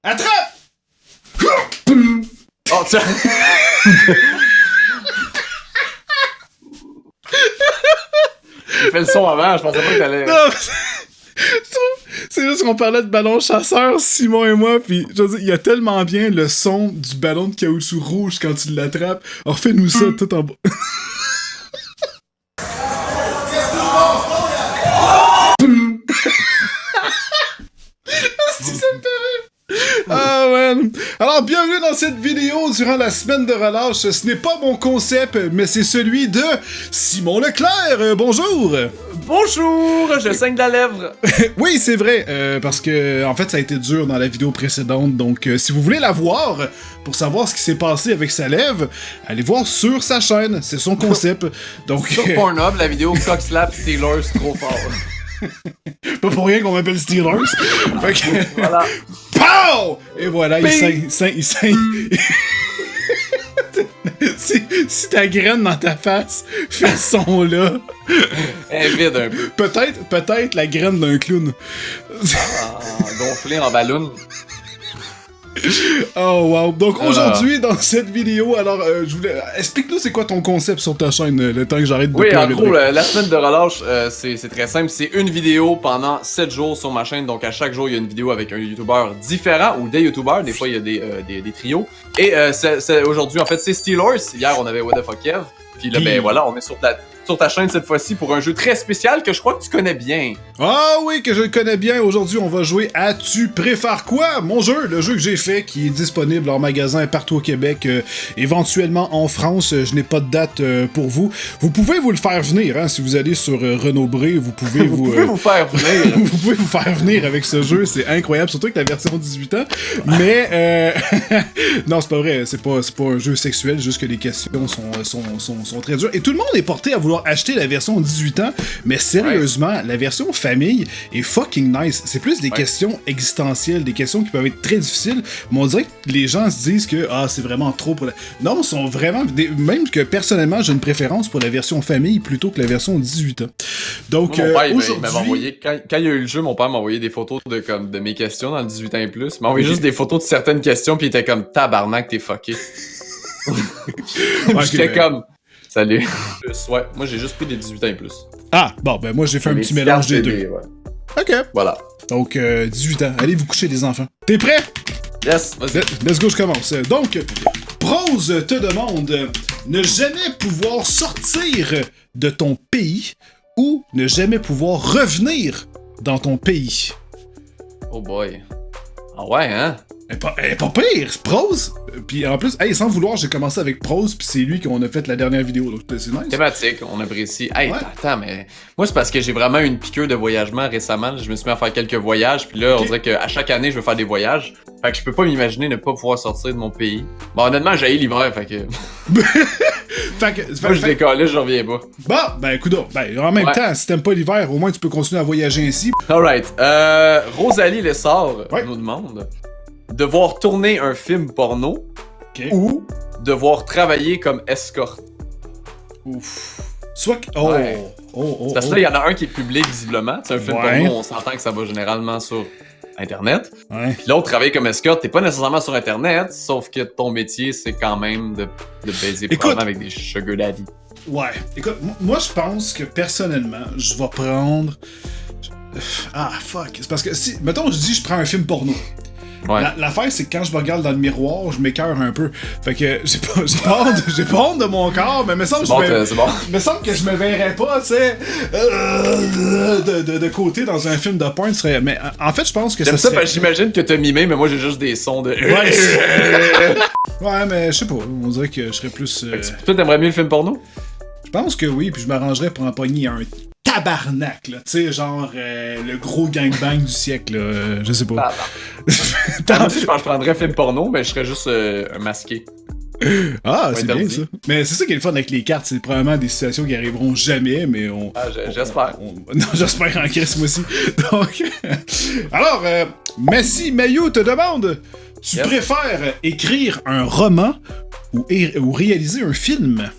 Attrape! Oh, tiens! J'ai fait le son avant, je pensais pas que t'allais... Non, c'est juste qu'on parlait de ballon chasseur, Simon et moi, pis je veux dire, il y a tellement bien le son du ballon de caoutchouc rouge quand tu l'attrapes. Alors fais-nous ça tout en bas. Si ça me fait rire. Ah man. Alors bienvenue dans cette vidéo durant la semaine de relâche. Ce n'est pas mon concept, mais c'est celui de Simon Leclerc. Bonjour. Bonjour, je saigne de la lèvre. Oui, c'est vrai, parce que en fait ça a été dur dans la vidéo précédente, donc si vous voulez la voir, pour savoir ce qui s'est passé avec sa lèvre, allez voir sur sa chaîne, c'est son concept. Donc sur Pornhub, la vidéo Cock Slap Steelers trop fort. Pas pour rien qu'on m'appelle Steelers. Fait que... Voilà. POW! Et voilà, il saigne. Si ta graine dans ta face fait ce son-là... Elle est vide un peu. Peut-être la graine d'un clown. Gonflée en ballon. Oh wow. Donc aujourd'hui, dans cette vidéo, alors, je voulais... Explique-nous c'est quoi ton concept sur ta chaîne, le temps que j'arrête de Oui, en gros, la semaine de relâche, c'est très simple. C'est une vidéo pendant 7 jours sur ma chaîne. Donc à chaque jour, il y a une vidéo avec un YouTuber différent ou des YouTubers. Des fois, il y a des trios. Et aujourd'hui, en fait, c'est Steelers. Hier, on avait What the Fuck Kev. Puis là, ben voilà, on est sur ta chaîne cette fois-ci pour un jeu très spécial que je crois que tu connais bien. Ah oui, que je le connais bien. Aujourd'hui, on va jouer à Tu préfères quoi? Mon jeu, le jeu que j'ai fait, qui est disponible en magasin partout au Québec, éventuellement en France. Je n'ai pas de date pour vous. Vous pouvez vous le faire venir, hein, si vous allez sur Renaud Bré, vous pouvez vous pouvez vous faire venir. Vous pouvez vous faire venir avec ce jeu, c'est incroyable, surtout avec la version 18 ans. Mais non, c'est pas vrai, c'est pas un jeu sexuel, juste que les questions sont très dures. Et tout le monde est porté à vouloir acheter la version 18 ans, mais sérieusement, la version famille est fucking nice. C'est plus des questions existentielles, des questions qui peuvent être très difficiles, mais on dirait que les gens se disent que c'est vraiment trop pour la... Non, ils sont vraiment... Même que personnellement, j'ai une préférence pour la version famille plutôt que la version 18 ans. Donc, mon père, aujourd'hui... il m'avait envoyé... Quand il y a eu le jeu, mon père m'a envoyé des photos de mes questions dans le 18 ans et plus. Il m'a envoyé juste des photos de certaines questions, puis il était comme « Tabarnak, t'es fucké. » J'étais comme... Salut. Ouais, moi j'ai juste pris des 18 ans et plus. Ah, bon, ben moi j'ai fait un petit mélange des deux. Ouais. Ok. Voilà. Donc, 18 ans. Allez vous coucher, les enfants. T'es prêt? Yes, vas-y. Let's go, je commence. Donc, Prose te demande ne jamais pouvoir sortir de ton pays ou ne jamais pouvoir revenir dans ton pays. Oh boy. Ah ouais, hein? Elle est pas pire, c'est Prose. Puis en plus, sans vouloir, j'ai commencé avec Prose, puis c'est lui qu'on a fait la dernière vidéo, donc c'est nice. Thématique, on apprécie. Hey, ouais. Attends, mais moi c'est parce que j'ai vraiment eu une piqûre de voyagement récemment. Je me suis mis à faire quelques voyages, puis là, on dirait qu'à chaque année, je veux faire des voyages. Fait que je peux pas m'imaginer ne pas pouvoir sortir de mon pays. Bon, honnêtement, j'ai l'hiver, fait que... moi, je décolle, je reviens pas. Bon, ben, écoute, en même temps, si t'aimes pas l'hiver, au moins tu peux continuer à voyager ainsi. Alright, Rosalie Lessard nous demande... devoir tourner un film porno ou devoir travailler comme escorte. Ouf. Soit que... Parce que là, il y en a un qui est public, visiblement. C'est un film porno, on s'entend que ça va généralement sur Internet. Ouais. Puis l'autre, travailler comme escorte, t'es pas nécessairement sur Internet, sauf que ton métier, c'est quand même de baiser probablement avec des sugar daddy. Ouais. Écoute, moi, je pense que, personnellement, je vais prendre... Ah, fuck. C'est parce que si... Mettons, je dis je prends un film porno. Ouais. L'affaire, c'est que quand je me regarde dans le miroir, je m'écœure un peu. Fait que j'ai pas honte de mon corps, mais me semble que je me verrais pas, tu sais, de côté dans un film de porn. Mais en fait, je pense que j'aime ça serait... parce que j'imagine que t'as mimé, mais moi, j'ai juste des sons de... Ouais, mais je sais pas, on dirait que je serais plus... Toi, t'aimerais mieux le film porno? Je pense que oui, puis je m'arrangerais pour empoigner un tabarnak, là, tu sais, genre le gros gangbang du siècle, là, je sais pas. Moi aussi, je pense que je prendrais un film porno, mais je serais juste un masqué. Ah, c'est bien ça. Mais c'est ça qui est le fun avec les cartes, c'est probablement des situations qui arriveront jamais, mais on... Ah, j'espère. Non, j'espère en Christ, moi aussi. Donc, alors, Messi Mayo te demande, tu préfères écrire un roman ou réaliser un film?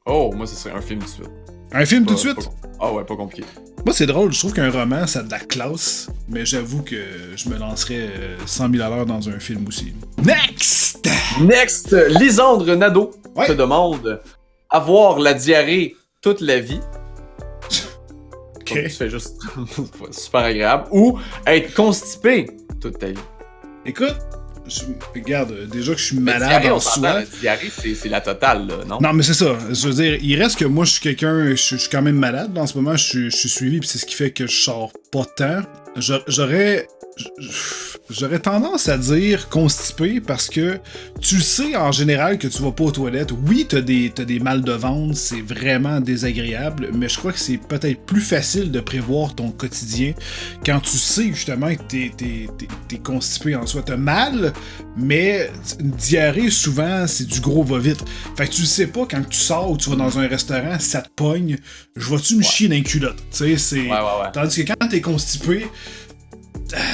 Oh, moi, ce serait un film tout de suite. Un film tout de suite? Ah ouais, pas compliqué. Moi, c'est drôle, je trouve qu'un roman, ça a de la classe, mais j'avoue que je me lancerais 100 000 $ dans un film aussi. Next! Next! Lisandre Nadeau Ouais. te demande avoir la diarrhée toute la vie. Ok. Donc, tu fais juste super agréable. Ou être constipé toute ta vie. Écoute, regarde, déjà que je suis La malade diarrhée, en on s'entend, soi. la diarrhée, c'est la totale, là, non? Non, mais c'est ça. Je veux dire, il reste que moi, je suis quelqu'un. Je suis quand même malade. En ce moment, je suis suivi, puis c'est ce qui fait que je sors pas tant. J'aurais tendance à dire constipé parce que tu sais en général que tu vas pas aux toilettes. Oui, t'as des mal de ventre, c'est vraiment désagréable, mais je crois que c'est peut-être plus facile de prévoir ton quotidien quand tu sais justement que t'es constipé en soi. T'as mal, mais une diarrhée, souvent, c'est du gros va-vite. Fait que tu sais pas quand tu sors ou tu vas dans un restaurant, ça te pogne, je vais-tu me chier dans les culottes? Tu sais, c'est. Ouais. Tandis que quand t'es constipé,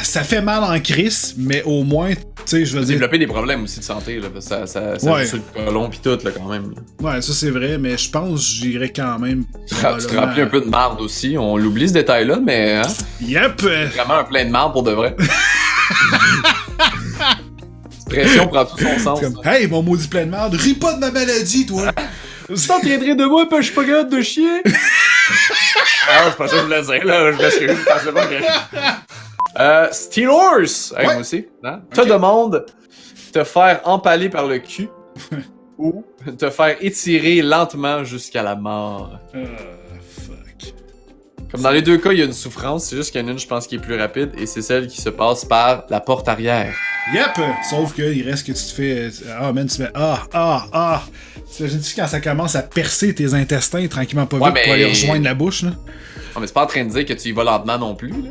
ça fait mal en crise, mais au moins, tu sais, je veux dire. Développer des problèmes aussi de santé, là. Ça Ouais. joue sur le colon pis tout, là, quand même. Là. Ouais, ça c'est vrai, mais je pense que j'irais quand même. Tu te remplis un peu de marde aussi. On l'oublie ce détail-là, mais hein, Yep! vraiment un plein de marde pour de vrai. Pression prend tout son sens. Comme, hey, mon maudit plein de merde, ris pas de ma maladie, toi! Tu t'en tiendrais de moi, pis je suis pas capable de chier? Ah, c'est pas ça que je voulais dire, là. Je m'excuse, je pensais pas que. Steelers! Hey, Ouais. moi aussi. Hein? Te demande te faire empaler par le cul ou te faire étirer lentement jusqu'à la mort. Fuck. Comme dans les deux cas, il y a une souffrance, c'est juste qu'il y en a une, je pense, qui est plus rapide, et c'est celle qui se passe par la porte arrière. Yep! Sauf qu'il reste que tu te fais. Ah, man, tu fais. T'imagines-tu quand ça commence à percer tes intestins tranquillement pas vite Ouais, mais- pour aller rejoindre la bouche, là? Non, mais c'est pas en train de dire que tu y vas lentement non plus, là.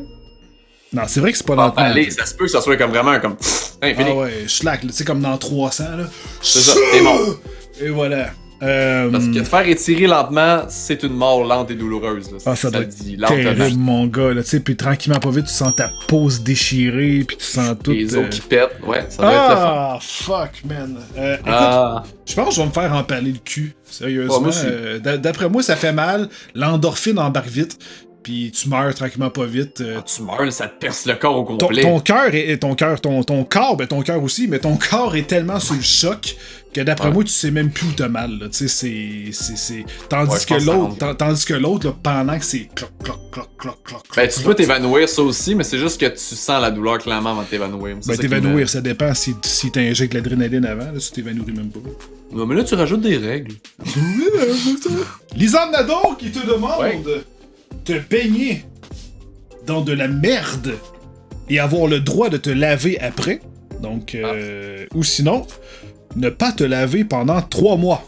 Non, c'est vrai que c'est pas lentement. Empaler, ça se peut que ça soit comme vraiment un comme. Hein, fini. Ah ouais, schlack, là, tu sais, comme dans 300, là. C'est ça, t'es mort. Et voilà. Parce que te faire étirer lentement, c'est une mort lente et douloureuse. Là. Ah, ça doit le être dit lentement. terrible, mon gars, là, tu sais, puis tranquillement pas vite, tu sens ta peau se déchirer, puis tu sens tout... Les os qui pètent, ouais, ça va être le fun. Ah, fuck, man. Écoute, Ah, je pense que je vais me faire empaler le cul, sérieusement. Ouais, moi aussi. D'après moi, ça fait mal, l'endorphine embarque vite, puis tu meurs tranquillement pas vite. tu meurs, ça te perce le corps au Ton complet. cœur et ton corps, ben ton cœur aussi, mais ton corps est tellement sous le choc que d'après Ouais. moi tu sais même plus où t'as mal, là. Tu sais, c'est tandis Ouais, je que pense que ça l'autre, rentre. tandis que l'autre là, pendant que c'est cloc cloc cloc cloc cloc. Ben, tu peux t'évanouir, ça aussi, mais c'est juste que tu sens la douleur clairement avant de t'évanouir. C'est Ben ça qui t'évanouir, ça dépend si t'injectes l'adrénaline avant, là, tu t'évanouis même pas. Non, mais là, tu rajoutes des règles. Lisanne Nadeau qui te demande Ouais. te baigner dans de la merde et avoir le droit de te laver après. Donc, ou sinon, ne pas te laver pendant 3 mois.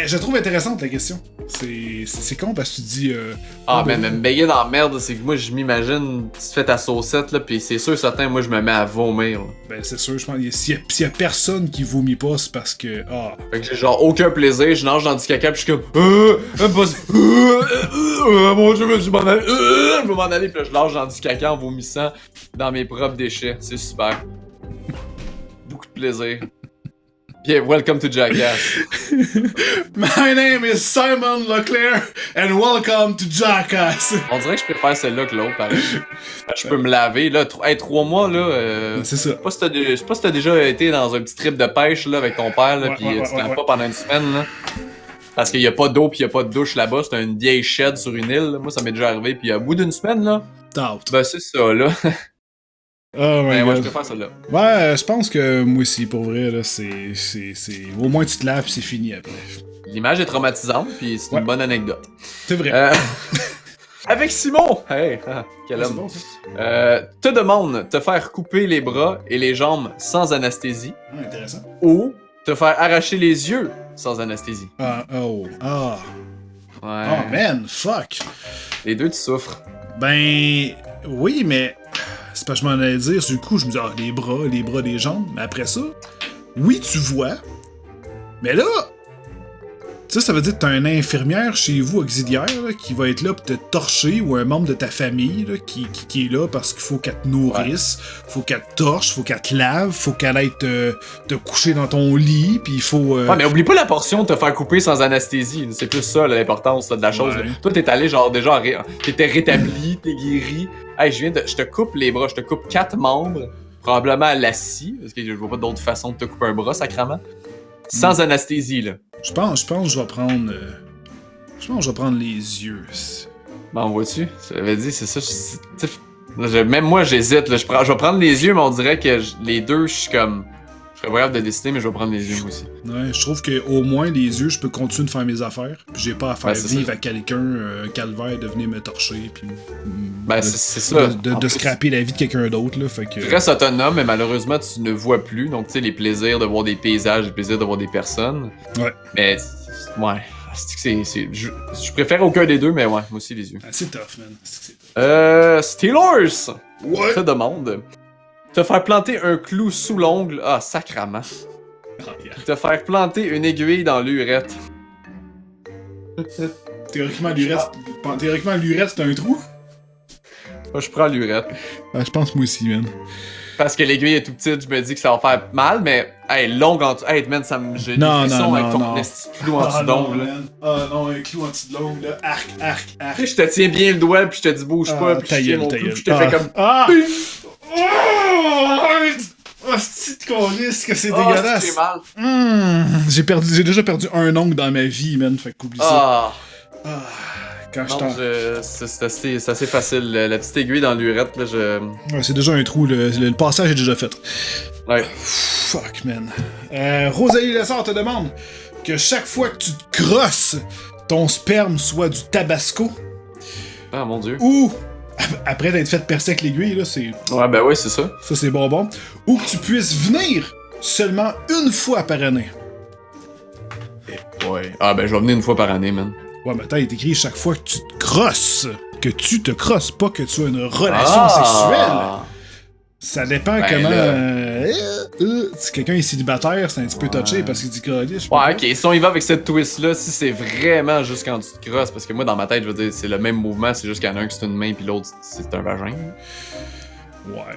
Je la trouve intéressante la question. C'est con parce que tu dis. Ah, ben, mais me baigner dans la merde, c'est que moi, je m'imagine, tu te fais ta saucette, là, pis c'est sûr, certain, moi, je me mets à vomir. Là. Ben, c'est sûr, je pense. S'il y a personne qui vomit pas, c'est parce que. Ah. Fait que j'ai genre aucun plaisir, je nage dans du caca, pis je suis comme. Mon dieu, je vais m'en aller. Je vais m'en aller, pis là, je lâche dans du caca en vomissant dans mes propres déchets. C'est super. Beaucoup de plaisir. Bien, welcome to Jackass. My name is Simon Leclerc and welcome to Jackass. On dirait que je préfère celle-là que l'autre, pareil. Je peux me laver, là. 3 mois, là. C'est ça. Je sais pas si t'as déjà été dans un petit trip de pêche, là, avec ton père, là, Ouais, pis ouais, tu ouais, te laves ouais. pas pendant une semaine, là. Parce qu'il y a pas d'eau pis il y a pas de douche là-bas, c'est une vieille shed sur une île, là. Moi, ça m'est déjà arrivé, pis au bout d'une semaine, là, Tout. ben c'est ça, là. Oh my Mais moi, je god. préfère celle-là. Ouais, je pense que moi aussi, pour vrai, là, c'est. Au moins tu te laves pis c'est fini après. L'image est traumatisante, pis c'est Ouais. une bonne anecdote. C'est vrai. Avec Simon! Hey, quel C'est homme. bon, ça. Te demande te faire couper les bras et les jambes sans anesthésie Ouais, intéressant. ou te faire arracher les yeux sans anesthésie. Ah, oh. Ah. Ouais. Oh man, fuck. Les deux, tu souffres. Ben. Oui, mais. C'est pas que je m'en allais dire. Sur le coup, je me dis, ah, les bras, les jambes. Mais après ça, oui, tu vois. Mais là. Ça veut dire que t'as une infirmière chez vous auxiliaire là, qui va être là pour te torcher ou un membre de ta famille là, qui est là parce qu'il faut qu'elle te nourrisse, faut qu'elle te torche, faut qu'elle te lave, faut qu'elle aille te coucher dans ton lit, puis il faut... Ouais, mais oublie pas la portion de te faire couper sans anesthésie. C'est plus ça l'importance là, de la chose. Ouais. Là. Toi, t'es allé genre déjà, t'étais rétabli, t'es guéri. Hey, je te coupe les bras, je te coupe 4 membres, probablement à la scie, parce que je vois pas d'autre façon de te couper un bras, sacrément. Sans anesthésie, là. Je pense que je vais prendre... je pense que je vais prendre les yeux. Ben, vois-tu? J'avais dit, c'est ça. Même moi, j'hésite. Là. Je vais prendre les yeux, mais on dirait que les deux, je suis comme... Je serais capable de décider, mais je vais prendre les yeux, moi aussi. Ouais, je trouve qu'au moins, les yeux, je peux continuer de faire mes affaires. Puis j'ai pas à faire vivre à quelqu'un un calvaire de venir me torcher. Puis c'est ça. De scraper la vie de quelqu'un d'autre. Là, fait que... Tu restes autonome, mais malheureusement, tu ne vois plus. Donc, tu sais, les plaisirs de voir des paysages, les plaisirs de voir des personnes. Ouais. Mais, ouais. Je préfère aucun des deux, mais ouais, moi aussi, les yeux. Ah, c'est tough, man. Steelers! Ouais! Te demande. Te faire planter un clou sous l'ongle. Ah, sacrament. Oh, yeah. Te faire planter une aiguille dans l'urette. Théoriquement, l'urette, c'est un trou? Moi, je prends l'urette. Ah, je pense moi aussi, man. Parce que l'aiguille est tout petite, je me dis que ça va faire mal, mais hey, longue en dessous. Hey, man, ça me j'ai des frissons avec ton clou en dessous d'ongle. Ah non, un clou en dessous de l'ongle, là. Arc. Tu sais, je te tiens bien le doigt, puis je te dis bouge pas, puis je tiens mon clou, puis je te fais comme. Ah! Oh, c'est câlisse que c'est dégueulasse. J'ai mal. J'ai déjà perdu un ongle dans ma vie, man. Fait qu'oublie ça. Quand c'est assez facile. La petite aiguille dans l'urette, là, Ouais, c'est déjà un trou. Le passage est déjà fait. Ouais. Fuck, man. Rosalie Lessard te demande que chaque fois que tu te crosses, ton sperme soit du tabasco. Ah, mon Dieu. Ou, après d'être fait percer avec l'aiguille, là, c'est... Ouais, ben ouais, c'est ça. Ça, c'est bonbon. Ou que tu puisses venir seulement une fois par année. Ouais. Ah, ben je vais venir une fois par année, man. Ouais, mais attends, il est écrit chaque fois que tu te crosses. Que tu te crosses, pas que tu as une relation sexuelle. Ça dépend comment... si quelqu'un est célibataire, c'est un petit peu touché parce qu'il dit je sais pas. Ouais, ok, si on y va avec cette twist-là, si c'est vraiment juste quand tu te crosses, parce que moi, dans ma tête, je veux dire, c'est le même mouvement, c'est juste qu'il y en a un qui c'est une main, puis l'autre, c'est un vagin. Ouais.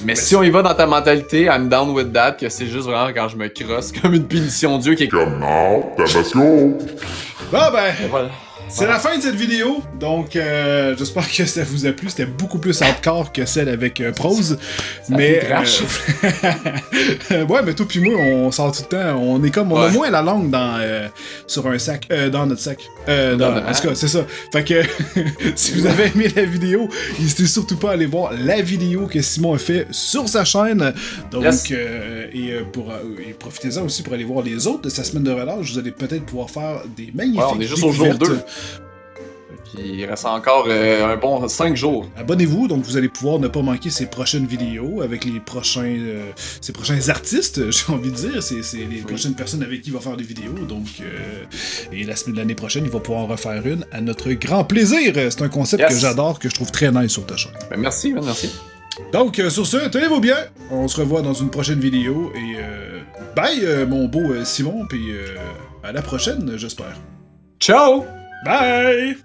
Mais si on y va dans ta mentalité, I'm down with that, que c'est juste vraiment quand je me crosse comme une punition de Dieu qui est comme non, Tabasco! Bon ben, voilà. C'est la fin de cette vidéo, donc j'espère que ça vous a plu. C'était beaucoup plus hardcore que celle avec Prose. Mais ouais, mais toi puis moi, on sort tout le temps. On est comme, on a moins la langue dans sur un sac, dans notre sac. En tout cas, c'est ça. Fait que si vous avez aimé la vidéo, n'hésitez surtout pas à aller voir la vidéo que Simon a fait sur sa chaîne. Donc et profitez-en aussi pour aller voir les autres de sa semaine de relâche. Vous allez peut-être pouvoir faire des magnifiques on est juste au jour 2. Puis il reste encore un bon 5 jours. Abonnez-vous, donc vous allez pouvoir ne pas manquer ses prochaines vidéos avec les prochains artistes, j'ai envie de dire. C'est les prochaines personnes avec qui il va faire des vidéos. Donc, et la semaine de l'année prochaine, il va pouvoir en refaire une à notre grand plaisir. C'est un concept que j'adore, que je trouve très nice sur ta chaîne. Ben merci, merci. Donc, sur ce, tenez-vous bien. On se revoit dans une prochaine vidéo. Et bye, mon beau Simon. Puis à la prochaine, j'espère. Ciao! Bye!